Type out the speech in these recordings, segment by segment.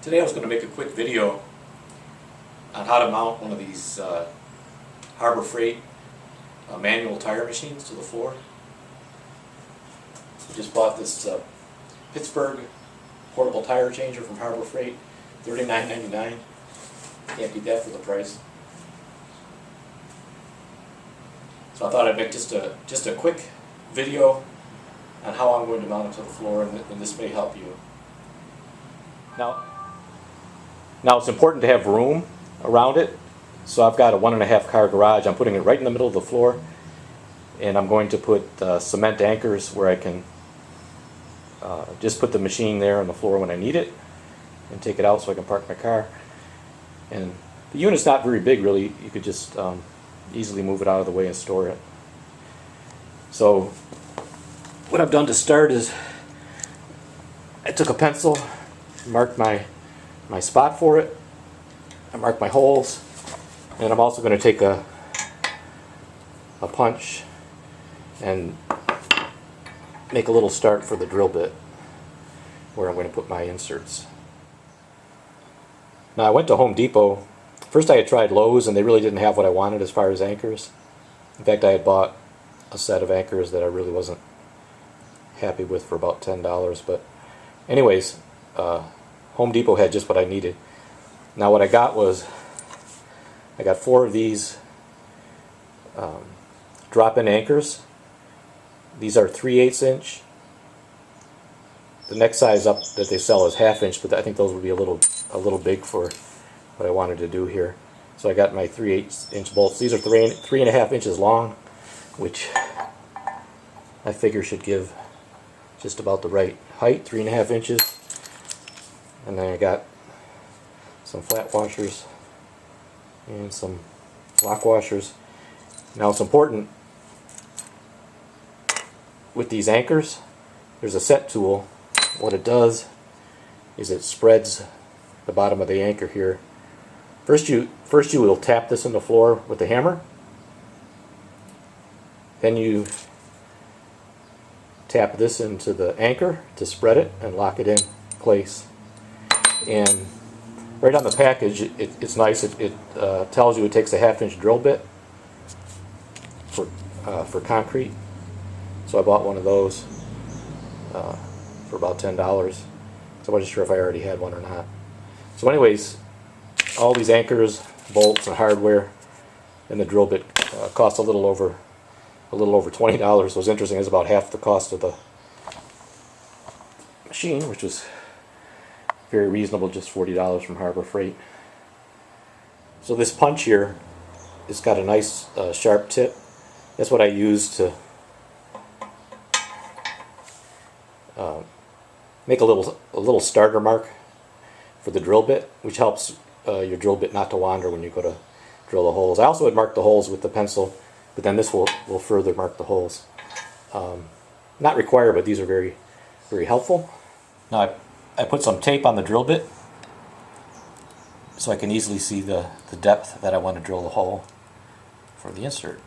Today I was going to make a quick video on how to mount one of these Harbor Freight manual tire machines to the floor. I just bought this Pittsburgh portable tire changer from Harbor Freight, $39.99. Can't beat that for the price. So I thought I'd make just a quick video on how I'm going to mount it to the floor, and this may help you. Now it's important to have room around it, so I've got a 1.5 car garage. I'm putting it right in the middle of the floor, and I'm going to put cement anchors where I can just put the machine there on the floor when I need it and take it out so I can park my car. And the unit's not very big really. You could just easily move it out of the way and store it. So what I've done to start is I took a pencil, marked my spot for it, I marked my holes, and I'm also going to take a punch and make a little start for the drill bit where I'm going to put my inserts. Now I went to Home Depot. First I had tried Lowe's, and they really didn't have what I wanted as far as anchors. In fact, I had bought a set of anchors that I really wasn't happy with for about $10. But anyways, Home Depot had just what I needed. Now what I got was, I got 4 of these drop-in anchors. These are 3/8 inch. The next size up that they sell is 1/2 inch, but I think those would be a little big for what I wanted to do here. So I got my 3/8 inch bolts. These are 3.5 inches long, which I figure should give just about the right height, 3.5 inches. And then I got some flat washers and some lock washers. Now it's important with these anchors, there's a set tool. What it does is it spreads the bottom of the anchor here. First you will tap this in the floor with the hammer. Then you tap this into the anchor to spread it and lock it in place. And right on the package, it's nice. It tells you it takes a 1/2 inch drill bit for concrete. So I bought one of those for about $10. So I wasn't sure if I already had one or not. So anyways, all these anchors, bolts, and hardware, and the drill bit cost a little over $20. What's interesting is about half the cost of the machine, which was very reasonable, just $40 from Harbor Freight. So this punch here, it's got a nice sharp tip. That's what I use to make a little starter mark for the drill bit, which helps your drill bit not to wander when you go to drill the holes. I also had marked the holes with the pencil, but then this will further mark the holes. Not required, but these are very, very helpful. Now I put some tape on the drill bit so I can easily see the depth that I want to drill the hole for the insert.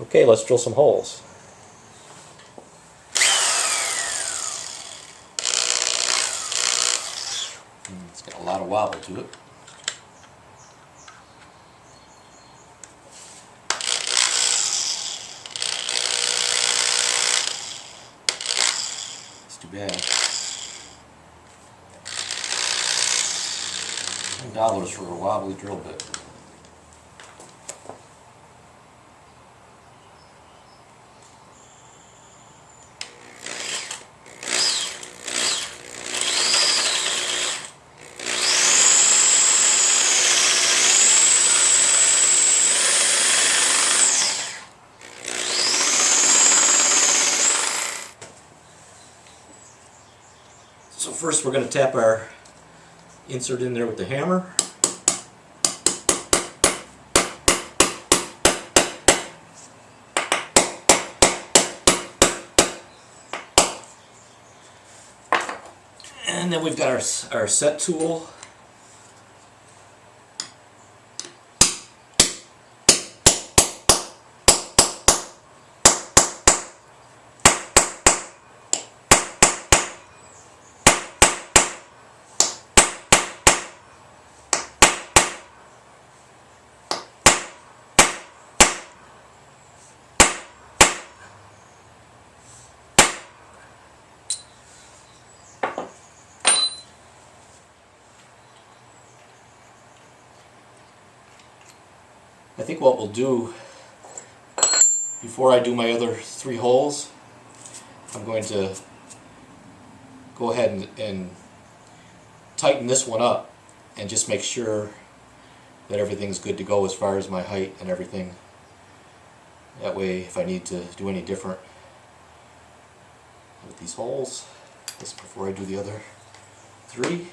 Okay, let's drill some holes. It's got a lot of wobble to it. It's too bad. $10 for a wobbly drill bit. So first we're going to tap our insert in there with the hammer. And then we've got our set tool. I think what we'll do, before I do my other 3 holes, I'm going to go ahead and tighten this one up and just make sure that everything's good to go as far as my height and everything. That way, if I need to do any different with these holes, just before I do the other 3.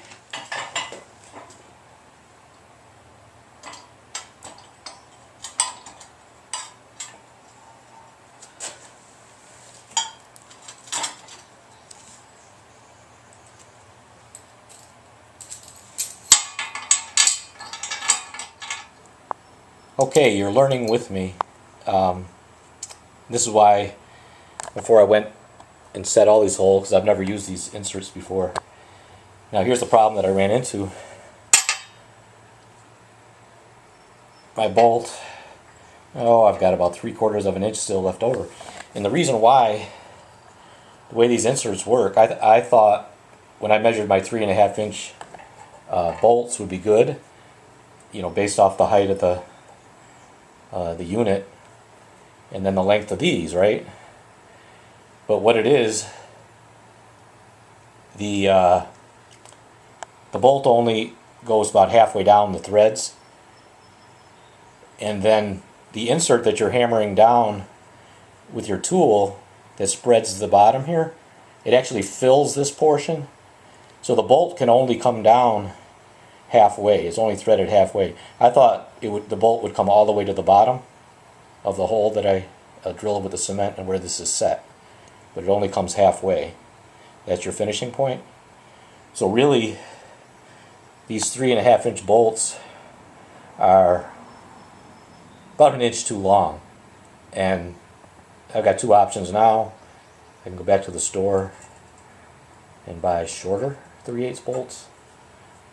Okay, you're learning with me. This is why, before I went and set all these holes, because I've never used these inserts before. Now here's the problem that I ran into. My bolt, I've got about 3/4 of an inch still left over. And the reason why, the way these inserts work, I thought when I measured my 3.5 inch bolts would be good, you know, based off the height of the unit and then the length of these, right? But what it is, the bolt only goes about halfway down the threads, and then the insert that you're hammering down with your tool that spreads the bottom here, it actually fills this portion, so the bolt can only come down halfway. It's only threaded halfway. I thought the bolt would come all the way to the bottom of the hole that I drilled with the cement and where this is set, but it only comes halfway. That's your finishing point. So really, these 3.5 inch bolts are about 1 inch too long, and I've got 2 options now. I can go back to the store and buy shorter 3/8 bolts,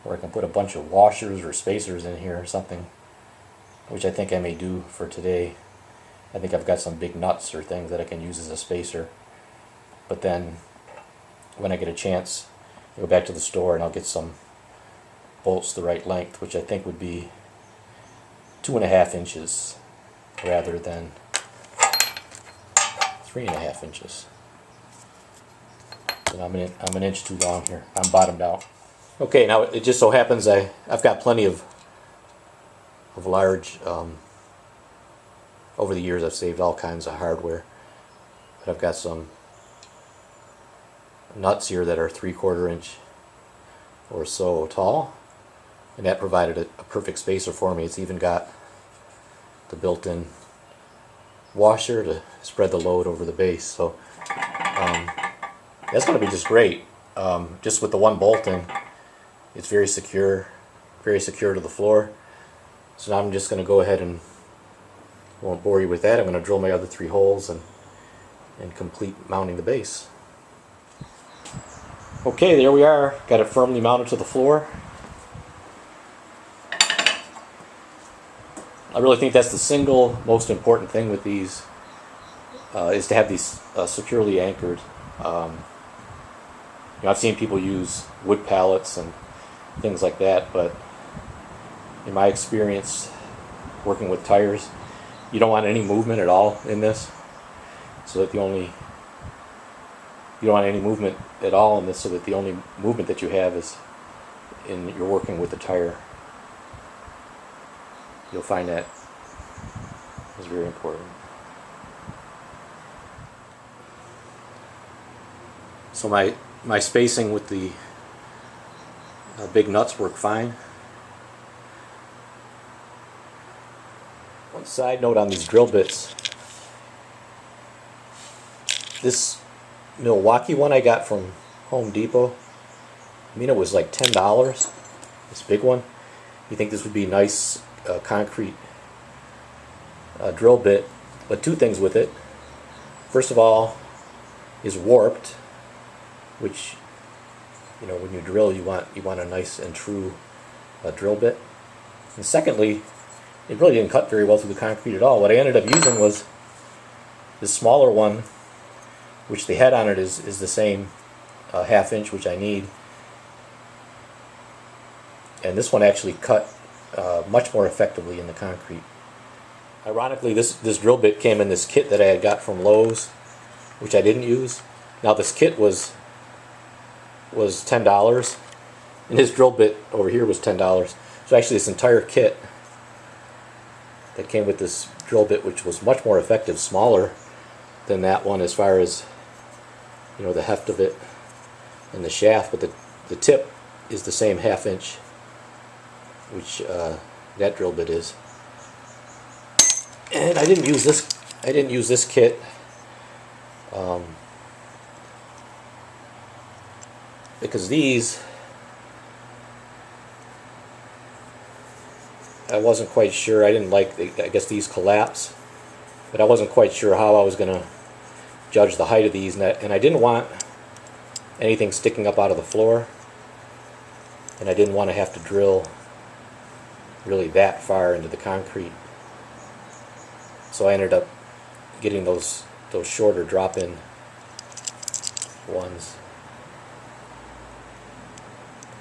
or I can put a bunch of washers or spacers in here or something, which I think I may do for today. I think I've got some big nuts or things that I can use as a spacer. But then when I get a chance, I'll go back to the store and I'll get some bolts the right length, which I think would be 2.5 inches rather than 3.5 inches. And I'm an inch too long here. I'm bottomed out. Okay, now it just so happens I've got plenty of large, over the years I've saved all kinds of hardware, but I've got some nuts here that are 3/4 inch or so tall, and that provided a perfect spacer for me. It's even got the built-in washer to spread the load over the base, so that's going to be just great. Just with the one bolt in, it's very secure to the floor. So now I'm just going to go ahead and, won't bore you with that, I'm going to drill my other 3 holes and complete mounting the base. Okay, there we are. Got it firmly mounted to the floor. I really think that's the single most important thing with these, is to have these securely anchored. I've seen people use wood pallets and things like that, but in my experience working with tires, you don't want any movement at all in this, so that you don't want any movement at all in this, so that the only movement that you have is you're working with the tire. You'll find that is very important. So my spacing with the big nuts work fine. One side note on these drill bits. This Milwaukee one I got from Home Depot, I mean, it was like $10, this big one. You think this would be nice concrete drill bit, but 2 things with it. First of all, is warped, which, you know, when you drill, you want a nice and true drill bit. And secondly, it really didn't cut very well through the concrete at all. What I ended up using was this smaller one, which the head on it is the same 1/2 inch, which I need. And this one actually cut much more effectively in the concrete. Ironically, this drill bit came in this kit that I had got from Lowe's, which I didn't use. Now this kit was $10, and this drill bit over here was $10. So actually this entire kit that came with this drill bit, which was much more effective, smaller than that one as far as, you know, the heft of it and the shaft, but the tip is the same 1/2 inch, which that drill bit is. And I didn't use this kit. Because these, I wasn't quite sure. I didn't like, I guess these collapse, but I wasn't quite sure how I was going to judge the height of these, and I didn't want anything sticking up out of the floor, and I didn't want to have to drill really that far into the concrete. So I ended up getting those shorter drop-in ones.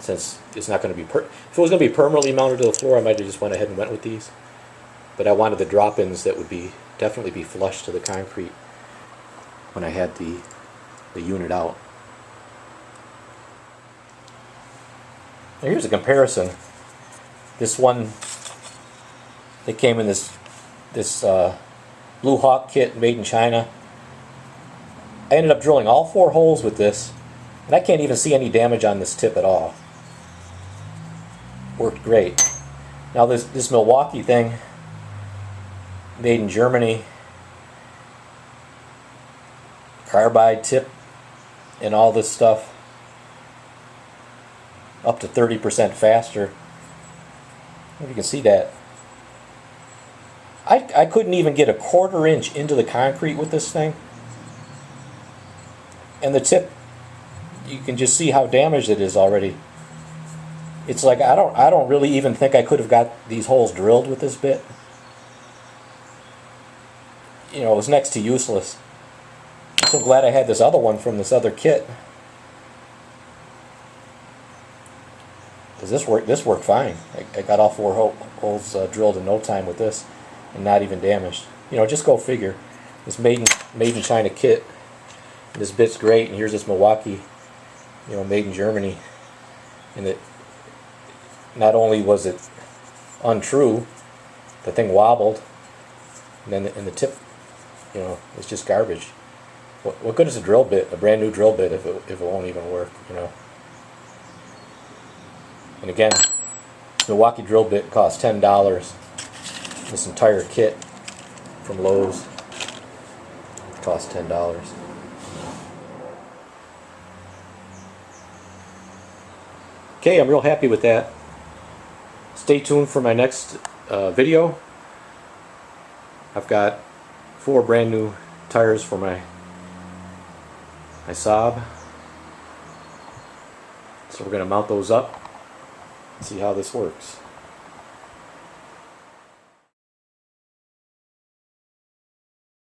Since it's not going to be if it was going to be permanently mounted to the floor, I might have just went ahead and went with these. But I wanted the drop-ins that would definitely be flush to the concrete when I had the unit out. Now here's a comparison. This one, it came in this Blue Hawk kit made in China. I ended up drilling all 4 holes with this, and I can't even see any damage on this tip at all. Worked great. Now this Milwaukee thing, made in Germany, carbide tip and all this stuff, up to 30% faster. If you can see that. I couldn't even get a 1/4 inch into the concrete with this thing. And the tip, you can just see how damaged it is already. It's like I don't really even think I could have got these holes drilled with this bit. You know, it was next to useless. I'm so glad I had this other one from this other kit. Because this worked fine. I got all 4 holes drilled in no time with this, and not even damaged. You know, just go figure. This made in China kit. This bit's great, and here's this Milwaukee, you know, made in Germany. And it, not only was it untrue, the thing wobbled, and then the tip, you know, it's just garbage. What good is a drill bit, a brand new drill bit, if it won't even work, you know? And again, Milwaukee drill bit cost $10. This entire kit from Lowe's cost $10. Okay, I'm real happy with that. Stay tuned for my next video. I've got 4 brand new tires for my Saab. So we're going to mount those up and see how this works.